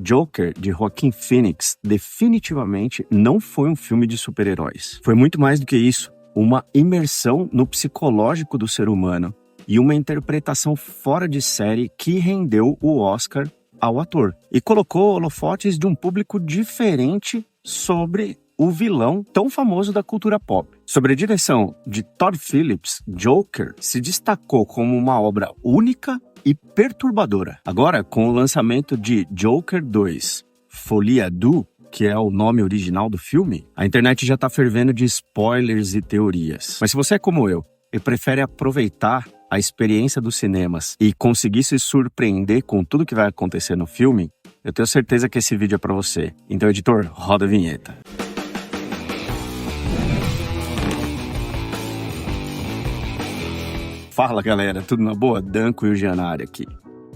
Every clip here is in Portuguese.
Joker, de Joaquin Phoenix, definitivamente não foi um filme de super-heróis. Foi muito mais do que isso, uma imersão no psicológico do ser humano e uma interpretação fora de série que rendeu o Oscar ao ator. E colocou holofotes de um público diferente sobre o vilão tão famoso da cultura pop. Sob a direção de Todd Phillips, Joker se destacou como uma obra única e perturbadora. Agora, com o lançamento de Joker 2, Folie à Deux, que é o nome original do filme, a internet já tá fervendo de spoilers e teorias. Mas se você é como eu e prefere aproveitar a experiência dos cinemas e conseguir se surpreender com tudo que vai acontecer no filme, eu tenho certeza que esse vídeo é pra você. Então, editor, roda a vinheta. Fala galera, tudo na boa? Danco e o Gianari aqui.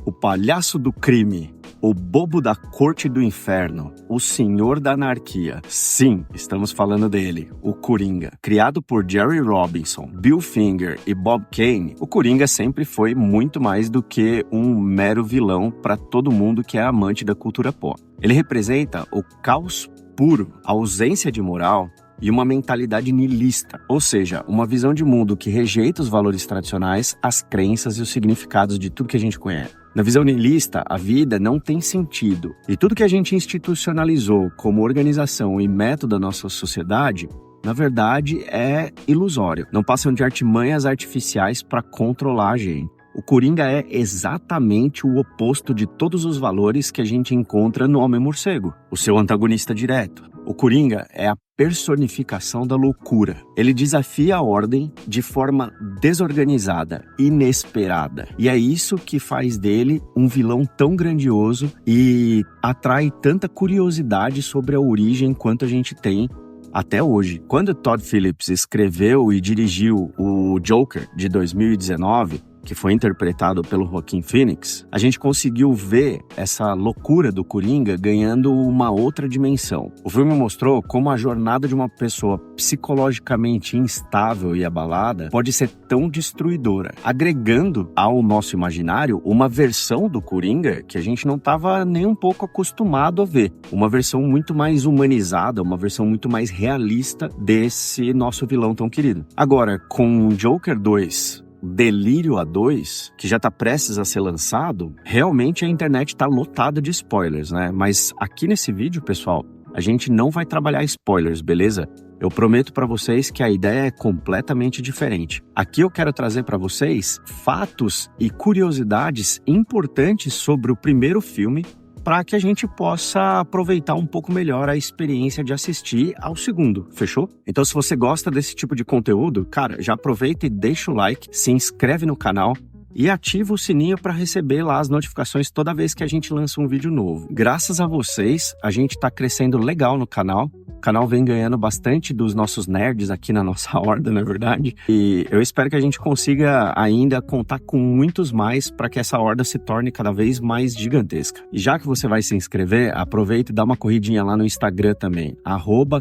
O palhaço do crime, o bobo da corte do inferno, o senhor da anarquia. Sim, estamos falando dele, o Coringa. Criado por Jerry Robinson, Bill Finger e Bob Kane, o Coringa sempre foi muito mais do que um mero vilão para todo mundo que é amante da cultura pop. Ele representa o caos puro, a ausência de moral e uma mentalidade niilista, ou seja, uma visão de mundo que rejeita os valores tradicionais, as crenças e os significados de tudo que a gente conhece. Na visão niilista, a vida não tem sentido, e tudo que a gente institucionalizou como organização e método da nossa sociedade, na verdade, é ilusório. Não passam de artimanhas artificiais para controlar a gente. O Coringa é exatamente o oposto de todos os valores que a gente encontra no Homem-Morcego, o seu antagonista direto. O Coringa é a personificação da loucura. Ele desafia a ordem de forma desorganizada, inesperada. E é isso que faz dele um vilão tão grandioso e atrai tanta curiosidade sobre a origem quanto a gente tem até hoje. Quando Todd Phillips escreveu e dirigiu o Joker de 2019, que foi interpretado pelo Joaquin Phoenix, a gente conseguiu ver essa loucura do Coringa ganhando uma outra dimensão. O filme mostrou como a jornada de uma pessoa psicologicamente instável e abalada pode ser tão destruidora, agregando ao nosso imaginário uma versão do Coringa que a gente não estava nem um pouco acostumado a ver. Uma versão muito mais humanizada, uma versão muito mais realista desse nosso vilão tão querido. Agora, com Joker 2... Delírio a 2, que já tá prestes a ser lançado, realmente a internet tá lotada de spoilers, né? Mas aqui nesse vídeo, pessoal, a gente não vai trabalhar spoilers, beleza? Eu prometo pra vocês que a ideia é completamente diferente. Aqui eu quero trazer pra vocês fatos e curiosidades importantes sobre o primeiro filme, para que a gente possa aproveitar um pouco melhor a experiência de assistir ao segundo, fechou? Então se você gosta desse tipo de conteúdo, cara, já aproveita e deixa o like, se inscreve no canal e ativa o sininho para receber lá as notificações toda vez que a gente lança um vídeo novo. Graças a vocês, a gente tá crescendo legal no canal. O canal vem ganhando bastante dos nossos nerds aqui na nossa horda, na verdade. E eu espero que a gente consiga ainda contar com muitos mais para que essa horda se torne cada vez mais gigantesca. E já que você vai se inscrever, aproveita e dá uma corridinha lá no Instagram também,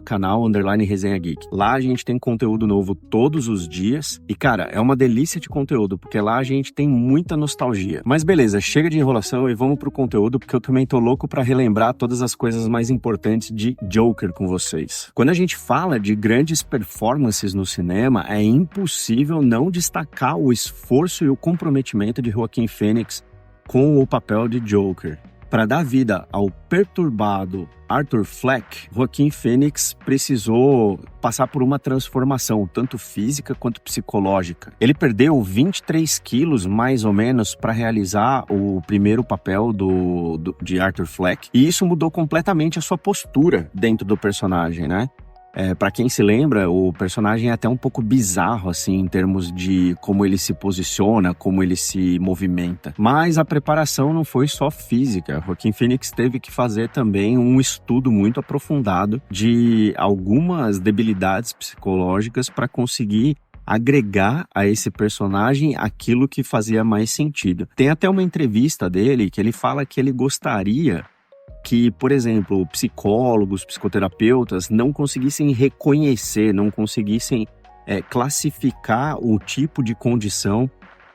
@canal_resenha geek. Lá a gente tem conteúdo novo todos os dias. E cara, é uma delícia de conteúdo, porque lá a gente tem muita nostalgia. Mas beleza, chega de enrolação e vamos pro conteúdo, porque eu também tô louco para relembrar todas as coisas mais importantes de Joker com vocês. Quando a gente fala de grandes performances no cinema, é impossível não destacar o esforço e o comprometimento de Joaquin Phoenix com o papel de Joker. Para dar vida ao perturbado Arthur Fleck, Joaquin Phoenix precisou passar por uma transformação, tanto física quanto psicológica. Ele perdeu 23 quilos, mais ou menos, para realizar o primeiro papel de Arthur Fleck, e isso mudou completamente a sua postura dentro do personagem, né? Para quem se lembra, o personagem é até um pouco bizarro, assim, em termos de como ele se posiciona, como ele se movimenta. Mas a preparação não foi só física. Joaquin Phoenix teve que fazer também um estudo muito aprofundado de algumas debilidades psicológicas para conseguir agregar a esse personagem aquilo que fazia mais sentido. Tem até uma entrevista dele que ele fala que ele gostaria que, por exemplo, psicólogos, psicoterapeutas não conseguissem reconhecer, não conseguissem classificar o tipo de condição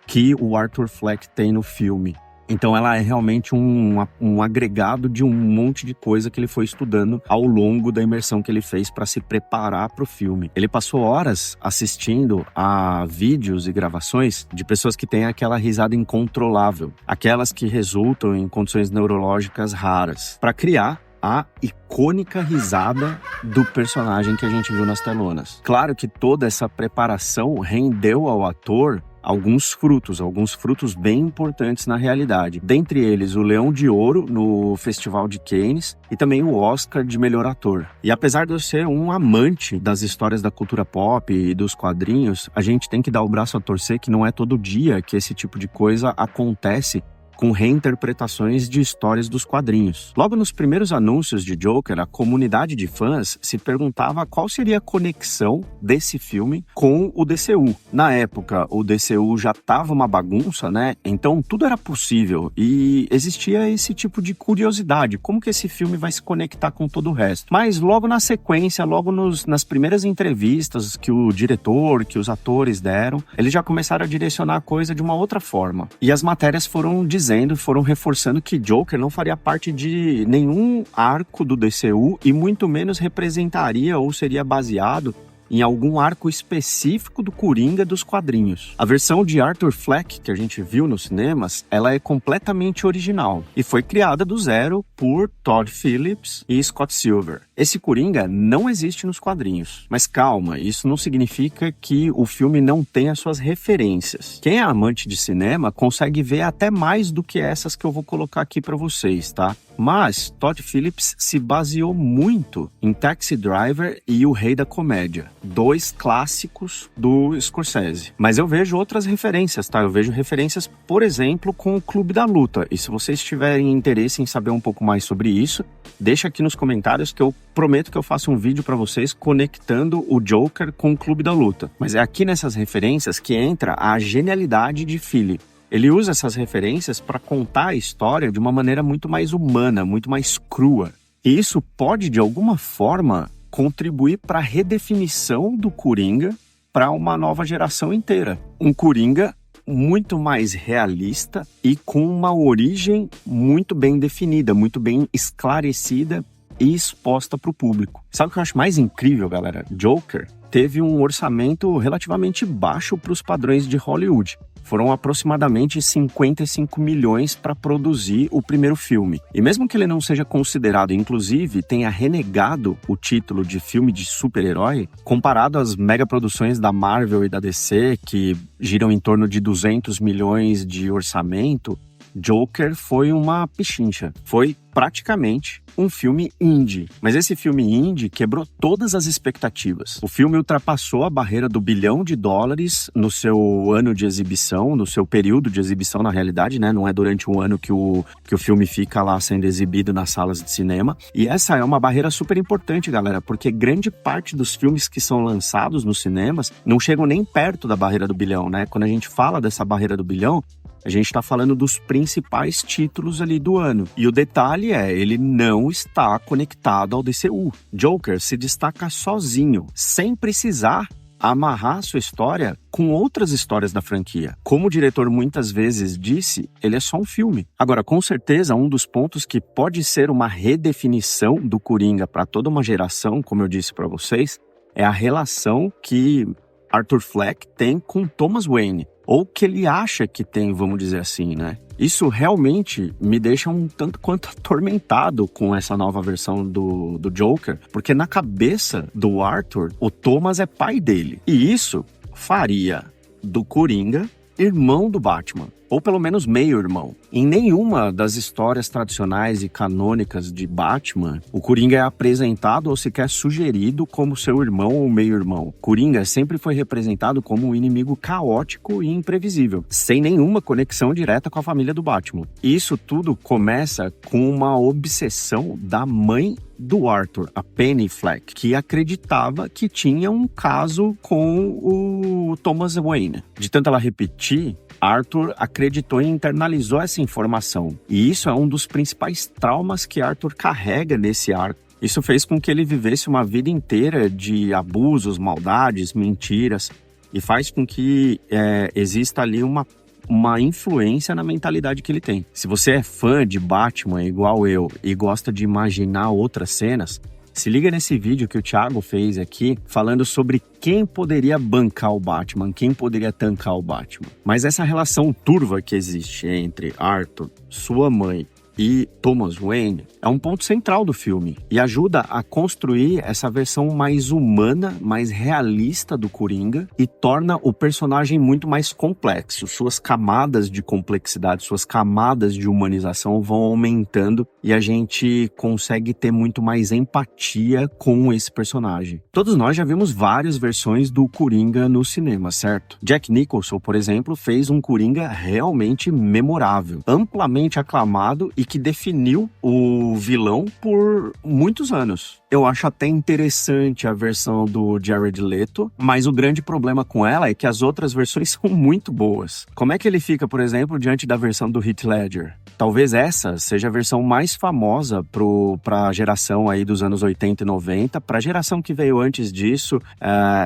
que o Arthur Fleck tem no filme. Então ela é realmente um agregado de um monte de coisa que ele foi estudando ao longo da imersão que ele fez para se preparar para o filme. Ele passou horas assistindo a vídeos e gravações de pessoas que têm aquela risada incontrolável, aquelas que resultam em condições neurológicas raras, para criar a icônica risada do personagem que a gente viu nas telonas. Claro que toda essa preparação rendeu ao ator alguns frutos bem importantes na realidade. Dentre eles, o Leão de Ouro no Festival de Cannes e também o Oscar de melhor ator. E apesar de eu ser um amante das histórias da cultura pop e dos quadrinhos, a gente tem que dar o braço a torcer que não é todo dia que esse tipo de coisa acontece com reinterpretações de histórias dos quadrinhos. Logo nos primeiros anúncios de Joker, a comunidade de fãs se perguntava qual seria a conexão desse filme com o DCU. Na época, o DCU já estava uma bagunça, né? Então tudo era possível e existia esse tipo de curiosidade, como que esse filme vai se conectar com todo o resto. Mas logo na sequência, nas primeiras entrevistas que o diretor, que os atores deram, eles já começaram a direcionar a coisa de uma outra forma. E as matérias foram reforçando que Joker não faria parte de nenhum arco do DCU e muito menos representaria ou seria baseado em algum arco específico do Coringa dos quadrinhos. A versão de Arthur Fleck que a gente viu nos cinemas, ela é completamente original e foi criada do zero por Todd Phillips e Scott Silver. Esse Coringa não existe nos quadrinhos. Mas calma, isso não significa que o filme não tenha suas referências. Quem é amante de cinema consegue ver até mais do que essas que eu vou colocar aqui para vocês, tá? Mas Todd Phillips se baseou muito em Taxi Driver e O Rei da Comédia, 2 clássicos do Scorsese. Mas eu vejo outras referências, tá? Eu vejo referências, por exemplo, com o Clube da Luta. E se vocês tiverem interesse em saber um pouco mais sobre isso, deixa aqui nos comentários que eu prometo que eu faço um vídeo para vocês conectando o Joker com o Clube da Luta. Mas é aqui nessas referências que entra a genialidade de Phillips. Ele usa essas referências para contar a história de uma maneira muito mais humana, muito mais crua. E isso pode, de alguma forma, contribuir para a redefinição do Coringa para uma nova geração inteira. Um Coringa muito mais realista e com uma origem muito bem definida, muito bem esclarecida e exposta para o público. Sabe o que eu acho mais incrível, galera? Joker teve um orçamento relativamente baixo para os padrões de Hollywood. Foram aproximadamente 55 milhões para produzir o primeiro filme. E mesmo que ele não seja considerado, inclusive, tenha renegado o título de filme de super-herói, comparado às megaproduções da Marvel e da DC, que giram em torno de 200 milhões de orçamento, Joker foi uma pichincha. Foi praticamente um filme indie. Mas esse filme indie quebrou todas as expectativas. O filme ultrapassou a barreira do $1 bilhão no seu ano de exibição, no seu período de exibição, na realidade, né? Não é durante um ano que o filme fica lá sendo exibido nas salas de cinema. E essa é uma barreira super importante, galera, porque grande parte dos filmes que são lançados nos cinemas não chegam nem perto da barreira do $1 bilhão, né? Quando a gente fala dessa barreira do $1 bilhão, a gente está falando dos principais títulos ali do ano. E o detalhe é, ele não está conectado ao DCU. Joker se destaca sozinho, sem precisar amarrar sua história com outras histórias da franquia. Como o diretor muitas vezes disse, ele é só um filme. Agora, com certeza, um dos pontos que pode ser uma redefinição do Coringa para toda uma geração, como eu disse para vocês, é a relação que Arthur Fleck tem com Thomas Wayne. Ou que ele acha que tem, vamos dizer assim, né? Isso realmente me deixa um tanto quanto atormentado com essa nova versão do Joker, porque na cabeça do Arthur, o Thomas é pai dele. E isso faria do Coringa irmão do Batman, ou pelo menos meio-irmão. Em nenhuma das histórias tradicionais e canônicas de Batman, o Coringa é apresentado ou sequer sugerido como seu irmão ou meio-irmão. Coringa sempre foi representado como um inimigo caótico e imprevisível, sem nenhuma conexão direta com a família do Batman. E isso tudo começa com uma obsessão da mãe do Arthur, a Penny Fleck, que acreditava que tinha um caso com o Thomas Wayne. De tanto ela repetir, Arthur acreditou e internalizou essa informação. E isso é um dos principais traumas que Arthur carrega nesse arco. Isso fez com que ele vivesse uma vida inteira de abusos, maldades, mentiras, e faz com que exista ali uma uma influência na mentalidade que ele tem. Se você é fã de Batman igual eu e gosta de imaginar outras cenas, se liga nesse vídeo que o Thiago fez aqui, falando sobre quem poderia bancar o Batman, quem poderia tancar o Batman. Mas essa relação turva que existe entre Arthur, sua mãe e Thomas Wayne é um ponto central do filme e ajuda a construir essa versão mais humana, mais realista do Coringa e torna o personagem muito mais complexo. Suas camadas de complexidade, suas camadas de humanização vão aumentando e a gente consegue ter muito mais empatia com esse personagem. Todos nós já vimos várias versões do Coringa no cinema, certo? Jack Nicholson, por exemplo, fez um Coringa realmente memorável, amplamente aclamado e que definiu o vilão por muitos anos. Eu acho até interessante a versão do Jared Leto, mas o grande problema com ela é que as outras versões são muito boas. Como é que ele fica, por exemplo, diante da versão do Heath Ledger? Talvez essa seja a versão mais famosa para a geração aí dos anos 80 e 90. Para a geração que veio antes disso,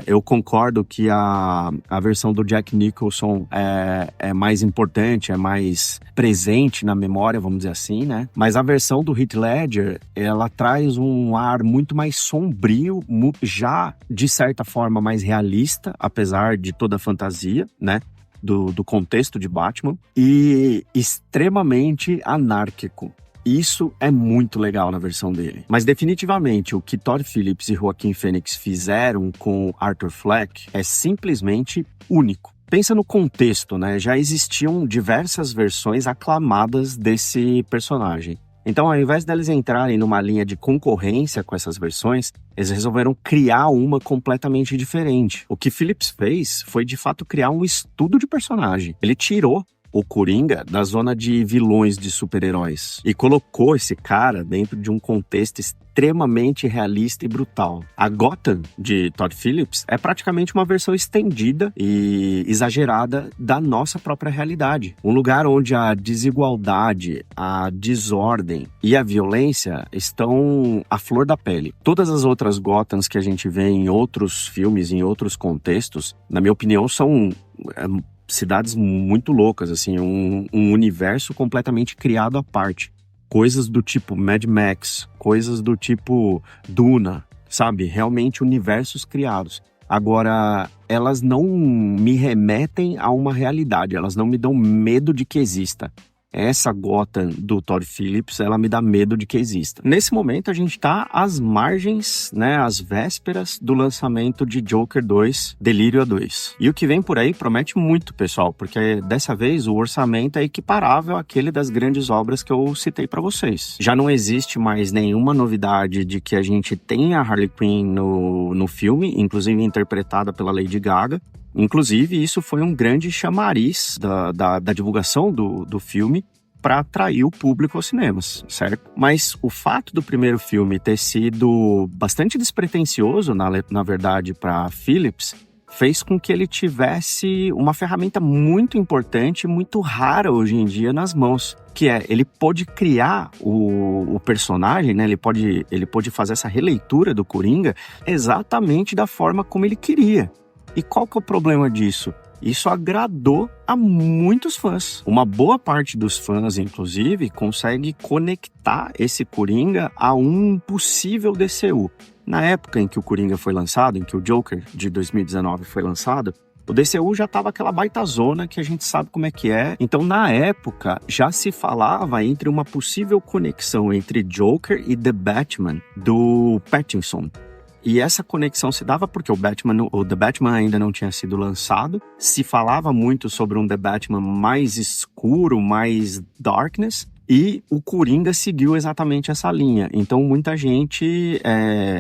eu concordo que a versão do Jack Nicholson é mais importante, é mais presente na memória, vamos dizer assim, né? Mas a versão do Heath Ledger, ela traz um ar muito mais sombrio, já de certa forma mais realista, apesar de toda a fantasia, né? Do contexto de Batman, e extremamente anárquico. Isso é muito legal na versão dele. Mas definitivamente o que Todd Phillips e Joaquin Phoenix fizeram com Arthur Fleck é simplesmente único. Pensa no contexto, né? Já existiam diversas versões aclamadas desse personagem. Então, ao invés deles entrarem numa linha de concorrência com essas versões, eles resolveram criar uma completamente diferente. O que Phillips fez foi, de fato, criar um estudo de personagem. Ele tirou o Coringa da zona de vilões de super-heróis e colocou esse cara dentro de um contexto extremamente realista e brutal. A Gotham de Todd Phillips é praticamente uma versão estendida e exagerada da nossa própria realidade. Um lugar onde a desigualdade, a desordem e a violência estão à flor da pele. Todas as outras Gothams que a gente vê em outros filmes, em outros contextos, na minha opinião, são cidades muito loucas, assim, um universo completamente criado à parte. Coisas do tipo Mad Max, coisas do tipo Duna, sabe? Realmente universos criados. Agora, elas não me remetem a uma realidade, elas não me dão medo de que exista. Essa Gotham do Todd Phillips, ela me dá medo de que exista. Nesse momento, a gente tá às margens, né, às vésperas do lançamento de Joker 2, Delírio 2. E o que vem por aí promete muito, pessoal, porque dessa vez o orçamento é equiparável àquele das grandes obras que eu citei para vocês. Já não existe mais nenhuma novidade de que a gente tenha a Harley Quinn no filme, inclusive interpretada pela Lady Gaga. Inclusive, isso foi um grande chamariz da divulgação do filme para atrair o público aos cinemas, certo? Mas o fato do primeiro filme ter sido bastante despretensioso, na verdade, para Phillips, fez com que ele tivesse uma ferramenta muito importante, muito rara hoje em dia nas mãos, que é, ele pôde criar o personagem, né? Ele pôde fazer essa releitura do Coringa exatamente da forma como ele queria. E qual que é o problema disso? Isso agradou a muitos fãs. Uma boa parte dos fãs, inclusive, consegue conectar esse Coringa a um possível DCU. Na época em que o Coringa foi lançado, em que o Joker de 2019 foi lançado, o DCU já estava aquela baita zona que a gente sabe como é que é. Então, na época, já se falava entre uma possível conexão entre Joker e The Batman, do Pattinson. E essa conexão se dava porque o The Batman ainda não tinha sido lançado. Se falava muito sobre um The Batman mais escuro, mais darkness. E o Coringa seguiu exatamente essa linha. Então muita gente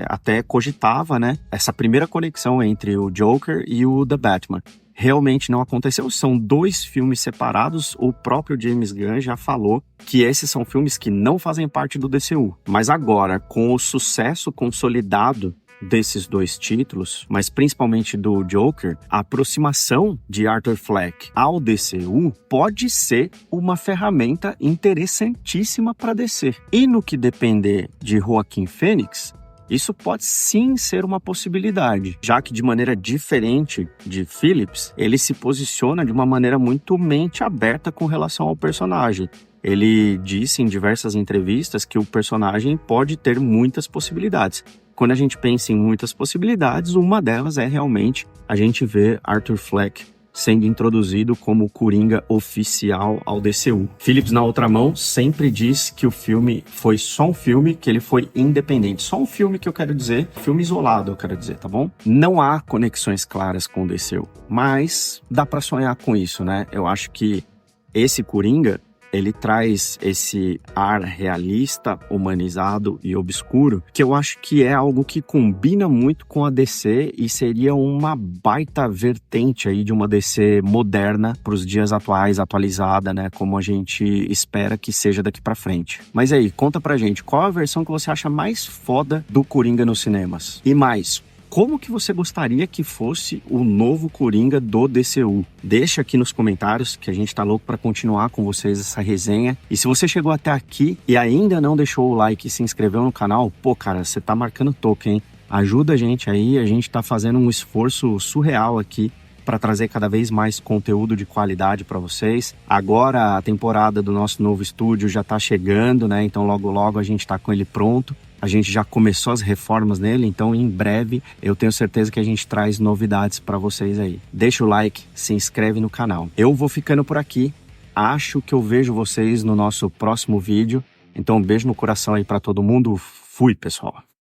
até cogitava, né, essa primeira conexão entre o Joker e o The Batman. Realmente não aconteceu, são dois filmes separados. O próprio James Gunn já falou que esses são filmes que não fazem parte do DCU. Mas agora, com o sucesso consolidado desses dois títulos, mas principalmente do Joker, a aproximação de Arthur Fleck ao DCU pode ser uma ferramenta interessantíssima para DC. E no que depender de Joaquin Phoenix, Isso pode sim ser uma possibilidade, já que de maneira diferente de Phillips, ele se posiciona de uma maneira muito mente aberta com relação ao personagem. Ele disse em diversas entrevistas que o personagem pode ter muitas possibilidades. Quando a gente pensa em muitas possibilidades, uma delas é realmente a gente ver Arthur Fleck sendo introduzido como Coringa oficial ao DCU. Phillips, na outra mão, sempre diz que o filme foi só um filme, que ele foi independente. Só um filme que eu quero dizer, filme isolado eu quero dizer, tá bom? Não há conexões claras com o DCU, mas dá pra sonhar com isso, né? Eu acho que esse Coringa, ele traz esse ar realista, humanizado e obscuro, que eu acho que é algo que combina muito com a DC e seria uma baita vertente aí de uma DC moderna para os dias atuais, atualizada, né? Como a gente espera que seja daqui para frente. Mas aí, conta pra gente, qual a versão que você acha mais foda do Coringa nos cinemas? E mais, como que você gostaria que fosse o novo Coringa do DCU? Deixa aqui nos comentários que a gente tá louco para continuar com vocês essa resenha. E se você chegou até aqui e ainda não deixou o like e se inscreveu no canal, pô, cara, você tá marcando toque, hein? Ajuda a gente aí, a gente tá fazendo um esforço surreal aqui para trazer cada vez mais conteúdo de qualidade para vocês. Agora a temporada do nosso novo estúdio já tá chegando, né? Então logo logo a gente tá com ele pronto. A gente já começou as reformas nele, então em breve eu tenho certeza que a gente traz novidades para vocês aí. Deixa o like, se inscreve no canal. Eu vou ficando por aqui. Acho que eu vejo vocês no nosso próximo vídeo. Então um beijo no coração aí para todo mundo. Fui, pessoal.